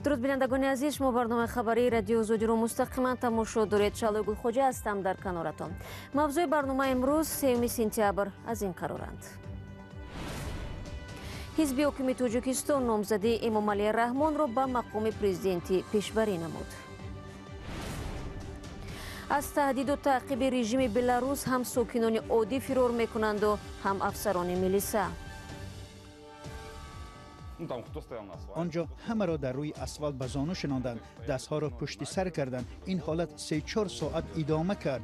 дуруд бинандагони азиз, шумо барномаи хабарии радио Озодиро мустақиман тамошо доред. Шалои Гулхоҷа ҳастам дар каноратон. мавзӯи барномаи имрӯз 3 сентябр аз ин қароранд. ҳизби ҳукуми Тоҷикистон номзадии Эмомалӣ Раҳмонро ба мақоми президентӣ пешбарӣ намуд. аз таҳдиду таъқиби режими Беларус ҳам сокинони оддӣ фирор мекунанду ҳам афсарони милиса. آنجا همه را در روی اسفالت به زانو شناندند، دستها را پشت سر کردند. این حالت 3-4 ساعت ادامه کرد.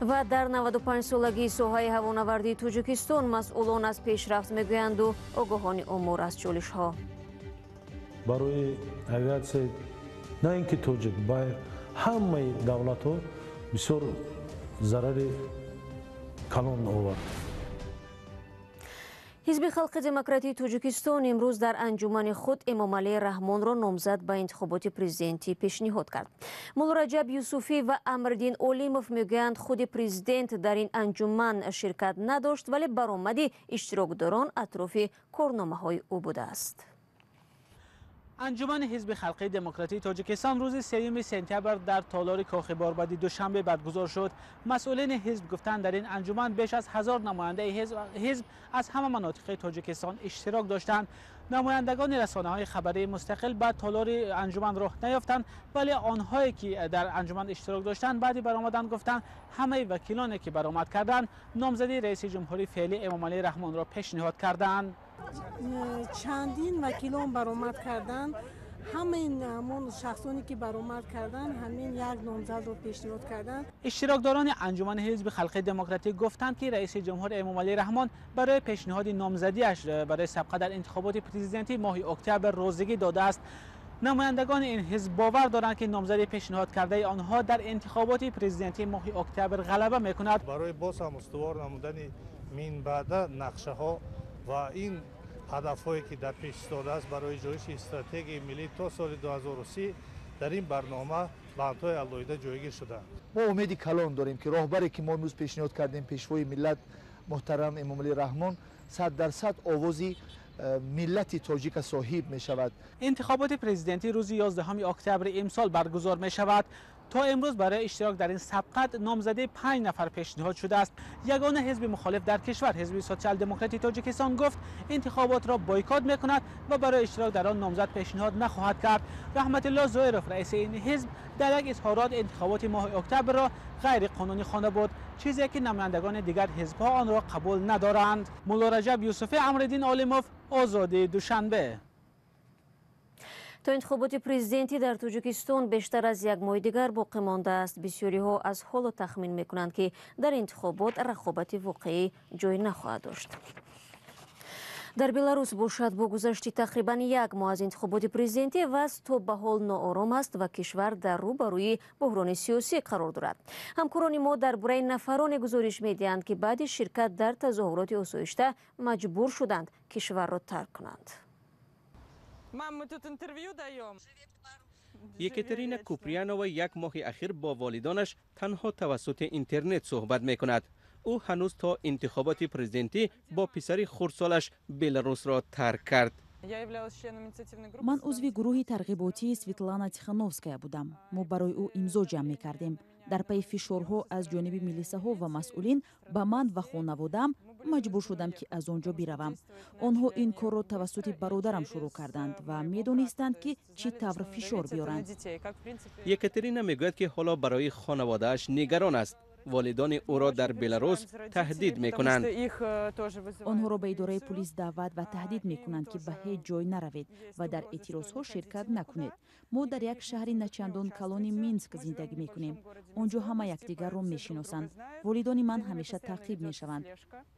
و در 95-солагии соҳаи ҳавонавардии Тоҷикистон масъулон аз пешрафт мегӯянду огоҳони умур аз чолишҳо. барои авиатсия на ин ки тоҷик ба ҳамаи давлатҳо бисёр зарари калон овард. ҳизби халқи демократии Тоҷикистон имрӯз дар анҷумани худ Эмомалӣ Раҳмонро номзад ба интихоботи президентӣ пешниҳод кард. Муллораҷаб Юсуфӣ ва Амриддин Олимов мегӯянд худи президент дар ин анҷуман ширкат надошт, вале баромади иштирокдорон атрофи корномаҳои ӯ будааст. انجمن حزب خلقی دموکراتی تاجیکستان روز 3 سپتامبر در تالار کاخ باربدی دوشنبه برگزار شد. مسئولین حزب گفتند در این انجمن بیش از 1000 نماینده حزب از همه مناطق تاجیکستان اشتراک داشتند. نمایندگان رسانه‌های خبری مستقل به تالار انجمن راه نیافتند، ولی آنهایی که در انجمن اشتراک داشتند بعد برآمدن گفتند همه وکیلانی که برآمد کردند نامزدی رئیس جمهوری فعلی امامعلی رحمان را پیشنهاد کردند. چندین وکیلان برآمد کردند. همین همون شخصانی که برآمد کردند همین یک نامزد رو پیشنهاد کردند. اشتراکداران انجمن حزب خلقی دموکراتی گفتند که رئیس جمهور امامعلی رحمان برای پیشنهاد نامزدیش برای سبقت در انتخابات پرزیدنتی ماه اکتبر روزگی داده است. نمایندگان این حزب باور دارند که نامزدی پیشنهاد کرده آنها در انتخابات پرزیدنتی ماه اکتبر غلبه میکند. برای باز هم استوار نمودن این بعد نقشه ها و این هدفهایی که در پیش استاده است برای اجرایش استراتژی ملی تا سال 2030 در این برنامه بندهای علایده جایگیر شده. ما امید کلان داریم که راهبری که ما امروز پیشنهاد کردیم پیشوای ملت محترم امامعلی رحمان 100% آوازی ملت تاجیک صاحب می شود. انتخابات پرزیدنتی روز 11 اکتبر امسال برگزار می شود. تا امروز برای اشتراک در این سبقت نامزدی 5 نفر پیشنهاد شده است. یگانه حزب مخالف در کشور، حزب سوسیال دموکراتی تاجیکستان گفت انتخابات را بایکات میکند و برای اشتراک در آن نامزد پیشنهاد نخواهد کرد. رحمت الله ظاهرов رئیس این حزب در یک اظهارات انتخابات ماه اکتبر را غیر قانونی خوانده بود، چیزی که نمایندگان دیگر حزب‌ها آن را قبول ندارند. مولارجب یوسفی، امرالدین عالموف، آزادی دوشنبه. تا انتخابات پرزیدنتی در توجیکستان بیشتر از یک ماه دیگر باقی مانده است. بسیاری‌ها از حال تخمین می‌کنند که در انتخابات رقابت واقعی جای نخواهد داشت. در بلاروس باشد با گذشت تقریباً یک ماه از انتخابات پرزیدنتی وضع تا به حال ناآرام است و کشور در روبروی بحران سیاسی قرار دارد. همکاران ما درباره نفران گزارش می‌دهند که بعد شرکت در تظاهرات آسایشته مجبور شدند کشور را ترک کنند. یکاترینا کوپریانووا یک ماه اخیر با والدانش تنها توسط اینترنت صحبت میکند. او هنوز تا انتخابات پرزیدنتی با پسر خردسالش بلاروس را ترک کرد. من عضو گروه ترغیباتی سویتلانا تیخانوفسکایا بودم. ما برای او امضا جمع می‌کردیم. در پی فشارها از جانب میلیساها و مسئولین به من و خانواده‌ام مجبور شدم که از آنجا بروم. آنها این کار را توسط برادرم شروع کردند و می‌دانستند که چه طور فشار بیارند. یکاترینا میگوید که حالا برای خانواده‌اش نگران است. والدان او را در بلاروس تهدید میکنند. آنها را به اداره پلیس دعوت و تهدید میکنند که به هیچ جای نروید و در اعتراضها شرکت نکنید. ما در یک شهری نچندان کلان مینسک زندگی میکنیم. آنجا همه یکدیگر را میشناسند. والدان من همیشه تعقیب میشوند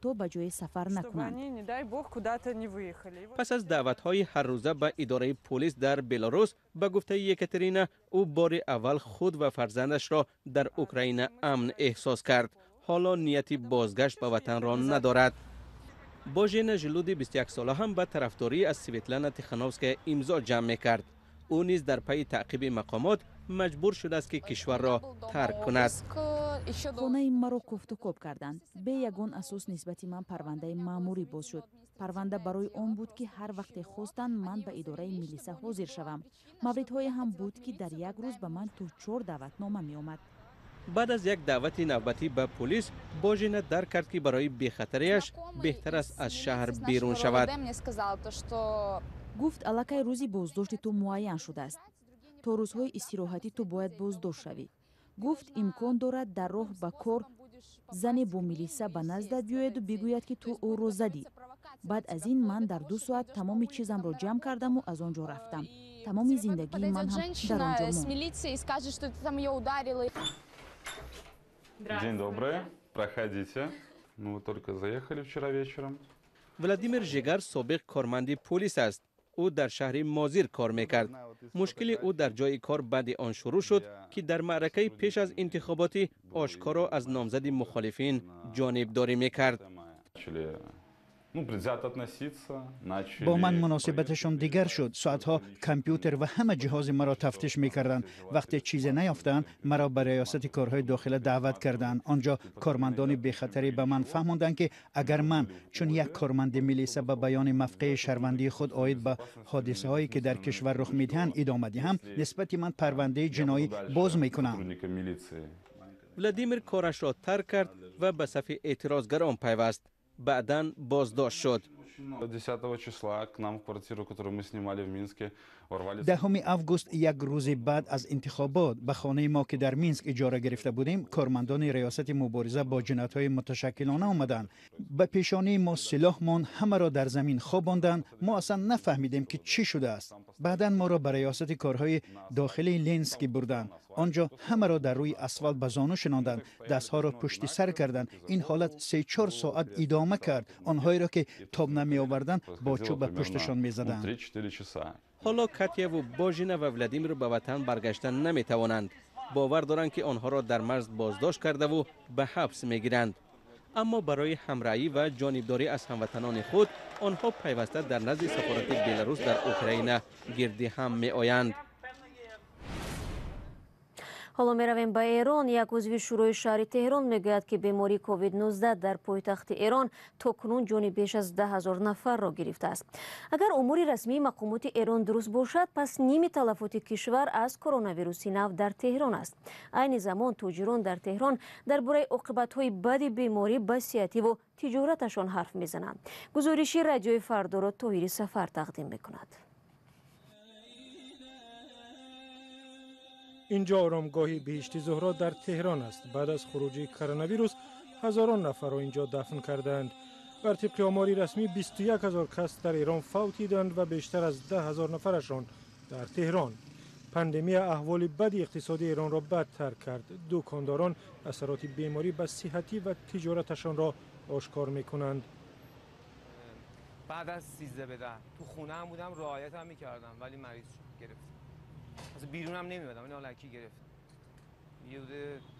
تا به جای سفر نکنند. پس از دعوت‌های هر روزه به اداره پلیس در بلاروس، به گفته یکاترینا، او بار اول خود و فرزندش را در اوکراین امن احساس کرد. حالا نیتی بازگشت به وطن را ندارد. باژنا ژلودی 21 ساله هم به طرفداری از سویتلانا تیخانوفسکایا امضا جمع می‌کرد. او نیز در پی تعقیب مقامات مجبور شده است که کشور را ترک کند. خانه مرا کوفت و کوب کردند. به یگان اساس نسبت من پرونده ماموری باز شد. парванда барои он буд ки ҳар вақте хостанд ман ба идораи милиса ҳозир шавам. мавридҳое ҳам буд ки дар як рӯз ба ман ту 4 даъватнома меомад. بعد از یک دعوت نوبتی به پلیس، باژینا درک کرد که برای بی‌خطری‌اش بهتر است از شهر بیرون شود. гуфт аллакай рӯзи боздошти ту муайян шудааст. то рӯзҳои истироҳатӣ ту бояд боздошт шавӣ. гуфт имкон дорад дар роҳ ба кор зане бо милиса ба наздат биёяду бигӯяд ки ту ӯро задӣ. баъд аз ин ман дар 2 соат тамоми чизамро ҷамъ кардаму аз он ҷо рафтам. тамоми зиндагии ман ҳам дар он ҷо монд. День добрый, проходите. Мы вот только заехали вчера вечером. ولادیمیر ژگر سابق کارمند پلیس است. او در شهر مازیر کار میکرد. مشکل او در جای کار بعد آن شروع شد که در معرکه پیش از انتخاباتی آشکارا از نامزد مخالفین جانبداری میکرد. با من مناسبتشان دیگر شد. ساعتها کامپیوتر و همه جهاز مرا تفتیش میکردند. وقتی چیزی نیافتند مرا به ریاست کارهای داخله دعوت کردند. آنجا کارمندان بی‌خطری به من فهماندند که اگر من چون یک کارمند میلیسا به بیان مفقه شهروندی خود عاید به حادثه هایی که در کشور رخ میدهند ادامه دهم، نسبت من پرونده جنایی باز میکنم. ولادیمیر کارش را ترک کرد و به صف اعتراضگران پیوست. بعداً بازداشت شد. 10 числа к нам в квартиру, которую мы снимали в Минске, ворвались. 10 август یک روز بعد از انتخابات به خانه ما که در مینسک اجاره گرفته بودیم، کارمندان ریاست مبارزه با جنایت‌های متشکلانه آمدند. به پیشانی ما سلاحمان همه را در زمین خواباندند. ما اصلا نفهمیدیم که چی شده است. بعداً ما را به ریاست کارهای داخلی لینسک بردند. آنجا همه را در روی اسفالت به زانو شناندند، دستها را پشت سر کردند. این حالت 3-4 ساعت ادامه کرد. آنهایی را که تاب نمی آوردند با چوب به پشتشان می زدند. حالا کاتیا و باژینا و ولادیمیر به وطن برگشتن نمی توانند. باور دارند که آنها را در مرز بازداشت کرده و به حبس می گیرند. اما برای همراهی و جانبداری از هموطنان خود آنها پیوسته در نزد سفارت بلاروس در اوکراین گرد هم می آیند. ҳоло меравем ба эрон. як узви шӯрои шаҳри теҳрон мегӯяд ки бемории covid-19 дар пойтахти эрон то кунун ҷони беш аз 10,000 нафарро гирифтааст. агар умури расмии мақомоти эрон дуруст бошад, пас ними талафоти кишвар аз коронавируси нав дар теҳрон аст. айни замон тоҷирон дар теҳрон дар бораи оқибатҳои бади беморӣ ба сеҳативу тиҷораташон ҳарф мезананд. гузориши радиои фардоро тоҳири сафар тақдим мекунад. اینجا آرامگاهی بهشتی زهرا در تهران است. بعد از خروج کرونا هزاران نفر را اینجا دفن کردند. بر طبق آماری رسمی 21,000 کس در ایران فوتیدند و بیشتر از 10,000 نفرشان در تهران. پاندمی احوال بد اقتصادی ایران را بدتر کرد. دکانداران اثرات بیماری به صحتی و تجارتشان را آشکار می‌کنند. بعد از 13 به 10 تو خونه هم بودم، رعایت هم می‌کردم، ولی مریض گرفت. از بیرون هم نمی‌اومدم، این الکی گرفت.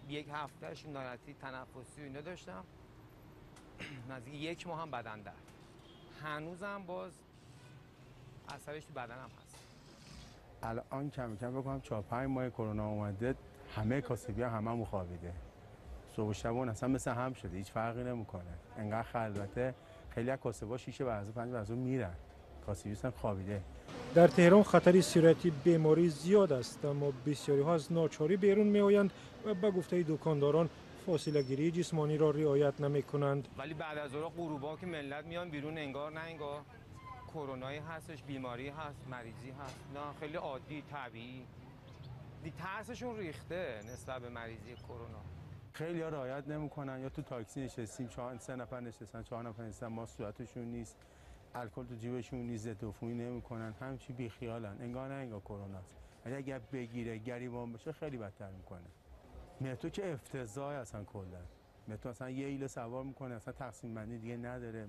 یک هفتهش ناراحتی تنفسی و اینا داشتم. نزدیک 1 ماه هم بدن درد. هنوزم باز اثرش تو بدنم هست. الان کم کم بکنم 4-5 ماه کرونا اومده، همه کاسبی‌ها هممون خوابیده. صبح و شبون اصلا مثل هم شده، هیچ فرقی نمی‌کنه. انقدر خلوته، خیلی از کاسب‌ها 6 بعضی 5 بعضی میرن. کاسبی‌ها خوابیده. در تهران خطر سرایت بیماری زیاد است، اما بسیاری ها از ناچاری بیرون می آیند و به گفته دکانداران فاصله گیری جسمانی را رعایت نمی کنند. ولی بعد از اون غروبا که ملت میان بیرون انگار نه انگار کرونایی هستش، بیماری هست، مریضی هست. نه خیلی عادی طبیعی. ترسشون ریخته نسبت به مریضی کرونا. خیلی ها رعایت نمی‌کنن، یا تو تاکسی نشستیم 3 نفر نشستن 4 نفر نشستن، ما صورتشون نیست، الکل تو جیبشون نیست، ضد عفونی نمی‌کنن، همچی بیخیالن، انگار نه انگار کرونا است. اگر بگیره گریبان بشه خیلی بدتر میکنه. مترو که افتضاح اصلا کلا. مترو اصلا یه ایله سوار میکنه، اصلا تقسیم بندی دیگه نداره.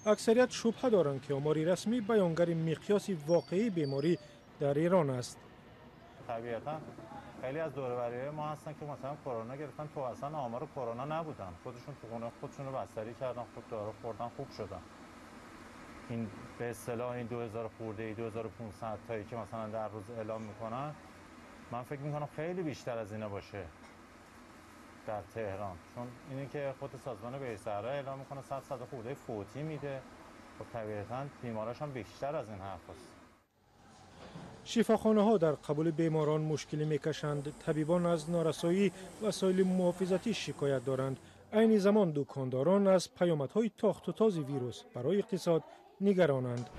اکثریت شبهه دارند که آماری رسمی بیانگر مقیاس واقعی بیماری در ایران است. طبیعتا خیلی از دور و بریای ما هستن که مثلا کرونا گرفتن، تو اصلا آمار کرونا نبودن، خودشون تو خونه خودشون رو بستری کردن، خود دارو خوردن، خوب شدن. این به اصطلاح این 2000 خورده 2500 تایی که مثلا در روز اعلام میکنن، من فکر میکنم خیلی بیشتر از اینا باشه در تهران، چون اینی که خود سازمان بهشت صحرا اعلام میکنه 100 خورده فوتی میده خب طبیعتاً بیماراش هم بیشتر از این حرف هست. شفاخانه ها در قبول بیماران مشکلی میکشند. طبیبان از نارسایی وسایل محافظتی شکایت دارند. عین زمان دکانداران از پیامدهای تاخت و تاز ویروس برای اقتصاد نگرانند.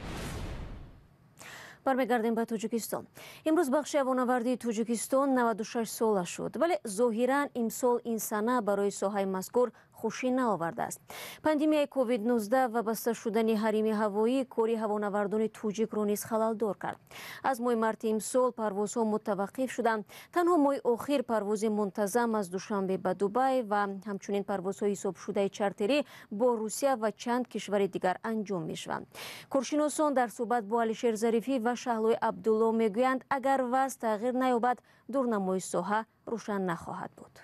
برمیگردیم به تاجیکستان. امروز بخش هوانوردی تاجیکستان 96 ساله شد، ولی ظاهراً امسال این سنه برای ساحه مذکور خوشی نآورده است. پاندمیای کووید 19 و بسته شدن حریم هوایی کاری هوانوردان توجیک را نیز خللدار کرد. از ماه مارس امسال پروازها متوقف شدند. تنها ماه اخیر پرواز منتظم از دوشنبه به دبی و همچنین پروازهای حساب شده چارتری با روسیه و چند کشور دیگر انجام می‌شوند. کارشناسان در صحبت با علیشیر ظریفی و شهلوی عبدالله میگویند اگر وضع تغییر نیابد دورنمای ساحه روشن نخواهد بود.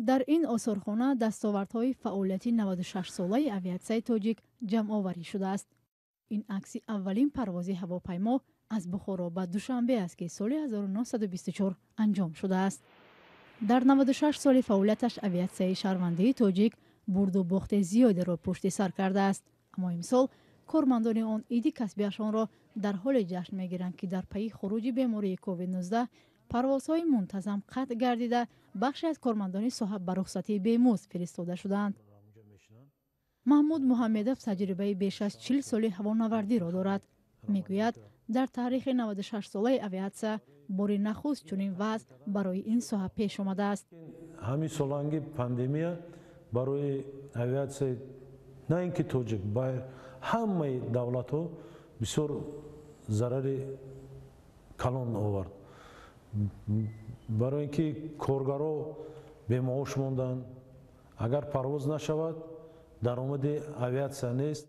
در این آثارخانه دستاوردهای فعالیتی 96 ساله اویاتسیای تاجیک جمع آوری شده است. این عکس اولین پرواز هواپیما از بخارا به دوشنبه است که سال 1924 انجام شده است. در 96 سال فعالیتش اویاتسیای شهروندی تاجیک برد و باخت زیادی را پشت سر کرده است، اما امسال کارمندان آن عید کسبیشان را در حال جشن می‌گیرند که در پی خروج بیماری کووید 19 پروازهای منتظم قطع گردیده بخشی از کارمندان ساحه به رخصتی بیمزد فرستاده شدند. محمود محمدов تجربه بیش از 40 سال هوانوردی را دارد. میگوید در تاریخ 96 ساله اویاتسیا بار نخست چنین وضع برای این ساحه پیش آمده است. همین سالانگی پاندمیا برای اویاتسیا نه اینکه توجیک با همه دولت‌ها بسیار ضرر کلان آورد. برای اینکه کارگرها به معاش ماندند، اگر پرواز نشود درآمد اویاتسیا نیست.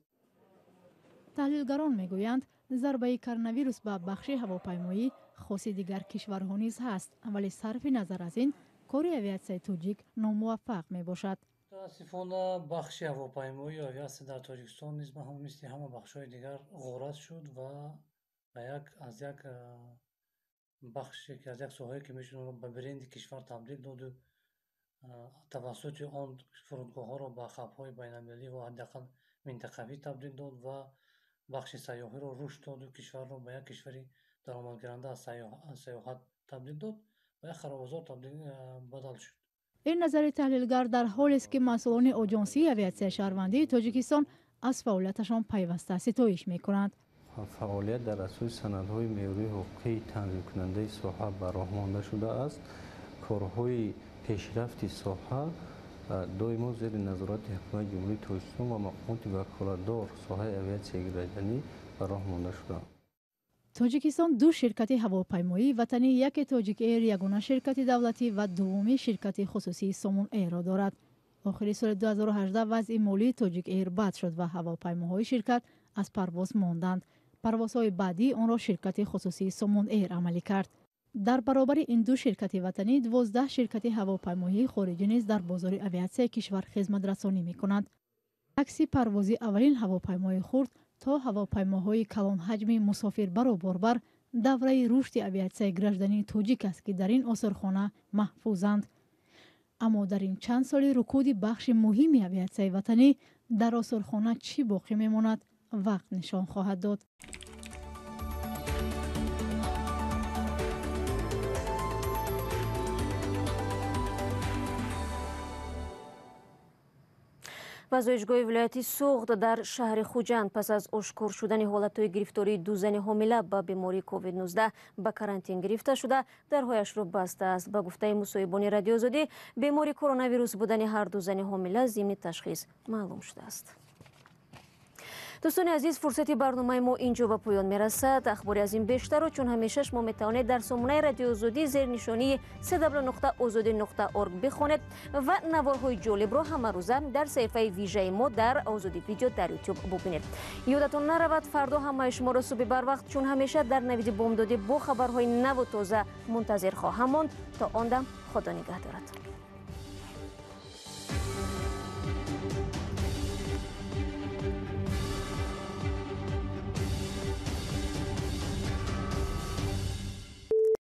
تحلیلگران میگویند ضربه کرونا ویروس به بخش هواپیمایی خاص دیگر کشورها نیز هست، ولی صرف نظر از این کار اویاتسیای تاجیک ناموفق می باشد. متاسفانه بخش هواپیمایی اویاتسیا در تاجیکستان نیز مثل همه بخش‌های دیگر غارت شد و از یک بخشی که از یک ساحه‌ای که میشون به برند کشور تبدیل داد و توسط آن فرودگاه‌ها را به خط‌های بین‌المللی و حداقل منطقوی تبدیل داد و بخش سیاحی را رشد داد و کشور را به یک کشوری درآمدگیرنده از سیاحت تبدیل داد و یک خراب‌آزار بدل شد. این نظر تحلیلگر در حالی است که مسئولان آژانسی اویاتسیا شهروندی تاجیکستان از فعالیتشان پیوسته ستایش می‌کنند. فعالیت در اساس سندهای معیاری حقوقی تنظیم کننده ساحه به راه مانده شده است. کارهای پیشرفت ساحه دائما زیر نظارت حکومت جمهوری تاجیکستان و مقامات وکالتدار ساحه اویاتسیای گردنی به راه مانده شده. تاجیکستان دو شرکت هواپیمایی وطنی، یک تاجیک ایر یگانه شرکت دولتی و دومی شرکت خصوصی سامون ایر را دارد. آخر سال 2018 وضع مالی تاجیک ایر بد شد و هواپیماهای شرکت از پرواز ماندند. پروازهای بعدی آن را شرکت خصوصی سامون ایر عملی کرد. در برابر این دو شرکت وطنی 12 شرکت هواپیمایی خارجی نیز در بازار اویاتسیا کشور خدمت رسانی می‌کنند. عکس پروازی اولین هواپیمای خرد تا هواپیماهای کلان حجم مسافربر و باربر دوره رشد اویاتسیای گردنی تاجیک است که در این آثارخانه محفوظند. اما در این چند سال رکود بخش مهمی اویاتسیای وطنی در آثارخانه چی باقی میماند وقت نشان خواهد داد. وزایشگاه ولایتی سوخت در شهر خوجند پس از آشکار شدن حالتهای گرفتاری دو زن حامله با بیماری کووید 19 به کرانتین گرفته شده درهایش را بسته است. به گفته مصاحبان رادیو آزادی بیماری کرونا ویروس بودن هر دو زن حامله ضمن تشخیص معلوم شده است. دوستان عزیز، فرصتی برنامه ما اینجا به پایان میرسد. اخباری از این بیشتر و چون همیشه شما میتوانید در سامانه رادیو آزادی زیر نشانی www.azadi.org بخوانید و نوارهای جالب را همه روزه در صفحه ویژه ما در آزادی ویدیو در یوتیوب ببینید. یادتون نرود فردا همه شما را صبح بر وقت چون همیشه در نوید بامدادی با خبرهای نو و تازه منتظر خواهم ماند. تا آن دم خدا نگهدارد.